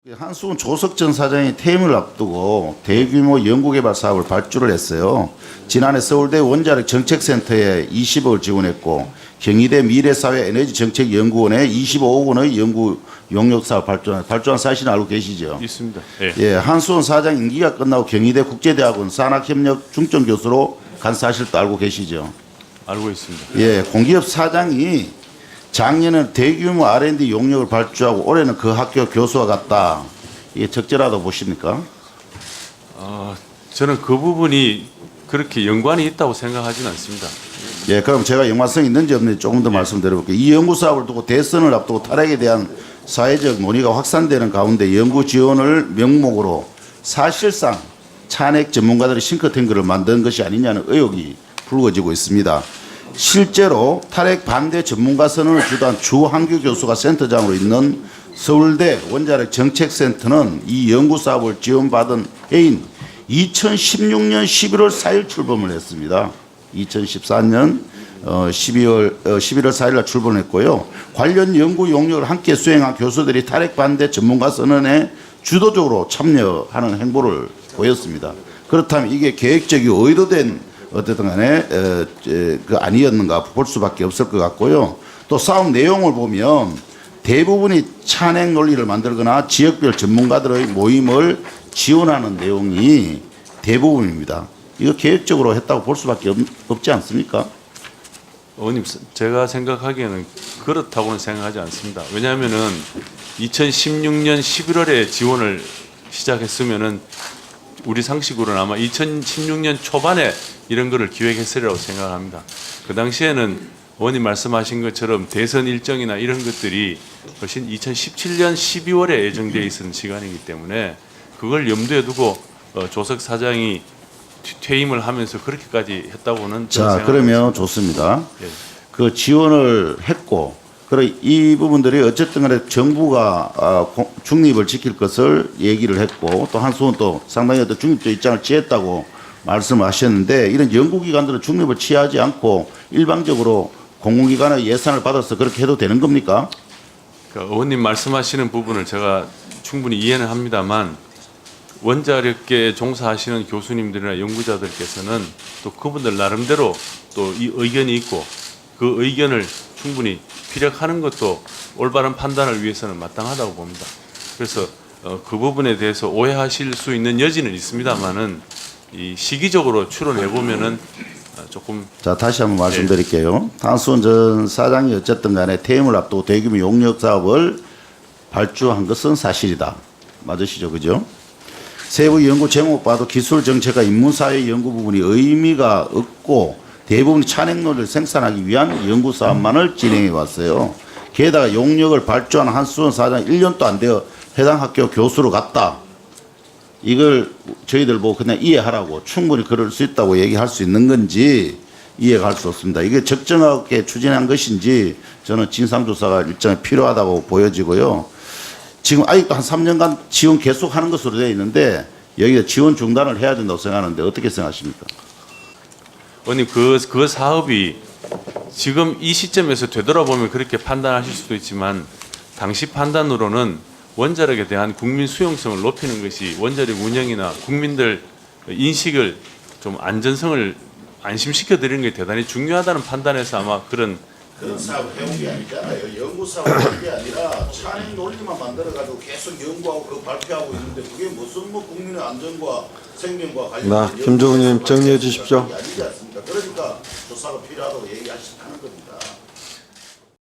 한수훈 조석 전 사장이 퇴임을 앞두고 대규모 연구개발 사업을 발주를 했어요. 지난해 서울대 원자력 정책센터에 20억을 지원했고 경희대 미래사회에너지정책연구원에 25억 원의 연구 용역 사업 발주한 사실은 알고 계시죠? 있습니다. 네. 예, 한수훈 사장 임기가 끝나고 경희대 국제대학원 산학협력 중점 교수로 간 사실도 알고 계시죠? 알고 있습니다. 예, 공기업 사장이 작년에는 대규모 R&D 용역을 발주하고 올해는 그 학교 교수와 같다. 이게 적절하다고 보십니까? 저는 그 부분이 그렇게 연관이 있다고 생각하지는 않습니다. 예, 그럼 제가 연관성이 있는지 없는지 조금 더 말씀드려볼게요. 이 연구 사업을 두고 대선을 앞두고 탈핵에 대한 사회적 논의가 확산되는 가운데 연구 지원을 명목으로 사실상 탄핵 전문가들의 싱크탱크를 만든 것이 아니냐는 의혹이 불거지고 있습니다. 실제로 탈핵 반대 전문가 선언을 주도한 주한규 교수가 센터장으로 있는 서울대 원자력 정책센터는 이 연구 사업을 지원받은 해인 2016년 11월 4일 출범을 했습니다. 2014년 11월 4일 날 출범했고요. 관련 연구 용역을 함께 수행한 교수들이 탈핵 반대 전문가 선언에 주도적으로 참여하는 행보를 보였습니다. 그렇다면 이게 계획적이고 의도된 어쨌든 간에 그 아니었는가 볼 수밖에 없을 것 같고요. 또 사업 내용을 보면 대부분이 찬핵 논리를 만들거나 지역별 전문가들의 모임을 지원하는 내용이 대부분입니다. 이거 계획적으로 했다고 볼 수밖에 없지 않습니까? 의원님, 제가 생각하기에는 그렇다고는 생각하지 않습니다. 왜냐하면은 2016년 11월에 지원을 시작했으면은 우리 상식으로는 아마 2016년 초반에 이런 거를 기획했으리라고 생각합니다. 그 당시에는 의원님 말씀하신 것처럼 대선 일정이나 이런 것들이 훨씬 2017년 12월에 예정되어 있었던 시간이기 때문에 그걸 염두에 두고 조석 사장이 퇴임을 하면서 그렇게까지 했다고는 자, 그러면 좋습니다. 예. 그 지원을 했고, 그래 이 부분들이 어쨌든 간에 정부가 중립을 지킬 것을 얘기를 했고, 또 한수원 또 상당히 어떤 중립적 입장을 취했다고 말씀하셨는데, 이런 연구기관들은 중립을 취하지 않고 일방적으로 공공기관의 예산을 받아서 그렇게 해도 되는 겁니까? 그러니까 의원님 말씀하시는 부분을 제가 충분히 이해는 합니다만 원자력계에 종사하시는 교수님들이나 연구자들께서는 또 그분들 나름대로 또 이 의견이 있고 그 의견을 충분히 피력하는 것도 올바른 판단을 위해서는 마땅하다고 봅니다. 그래서 그 부분에 대해서 오해하실 수 있는 여지는 있습니다만은 이 시기적으로 추론해 보면은 조금. 자, 다시 한번 말씀드릴게요. 한수원 전 사장이 어쨌든 간에 퇴임을 앞두고 대규모 용역 사업을 발주한 것은 사실이다. 맞으시죠? 그죠? 세부 연구 제목 봐도 기술 정책과 인문사회 연구 부분이 의미가 없고 대부분 찬핵 논리를 생산하기 위한 연구 사업만을 진행해 왔어요. 게다가 용역을 발주한 한수원 사장 1년도 안 되어 해당 학교 교수로 갔다. 이걸 저희들 보고 그냥 이해하라고 충분히 그럴 수 있다고 얘기할 수 있는 건지 이해가 할 수 없습니다. 이게 적정하게 추진한 것인지 저는 진상조사가 일정히 필요하다고 보여지고요. 지금 아직도 한 3년간 지원 계속하는 것으로 되어 있는데 여기에 지원 중단을 해야 된다고 생각하는데 어떻게 생각하십니까? 의원님, 그 사업이 지금 이 시점에서 되돌아보면 그렇게 판단하실 수도 있지만 당시 판단으로는 원자력에 대한 국민 수용성을 높이는 것이 원자력 운영이나 국민들 인식을 좀 안전성을 안심시켜 드리는 게 대단히 중요하다는 판단에서 아마 그런 사업 해온 게 아니잖아요. 연구 사업을 한 게 아니라 찬핵 논리만 만들어가지고 계속 연구하고 그 발표하고 있는데 그게 무슨 뭐 국민의 안전과 생명과 관련된 김종훈님 정리해 주십시오. 아니지 않습니까? 그러니까 조사가 필요하다고 얘기하시는 겁니다.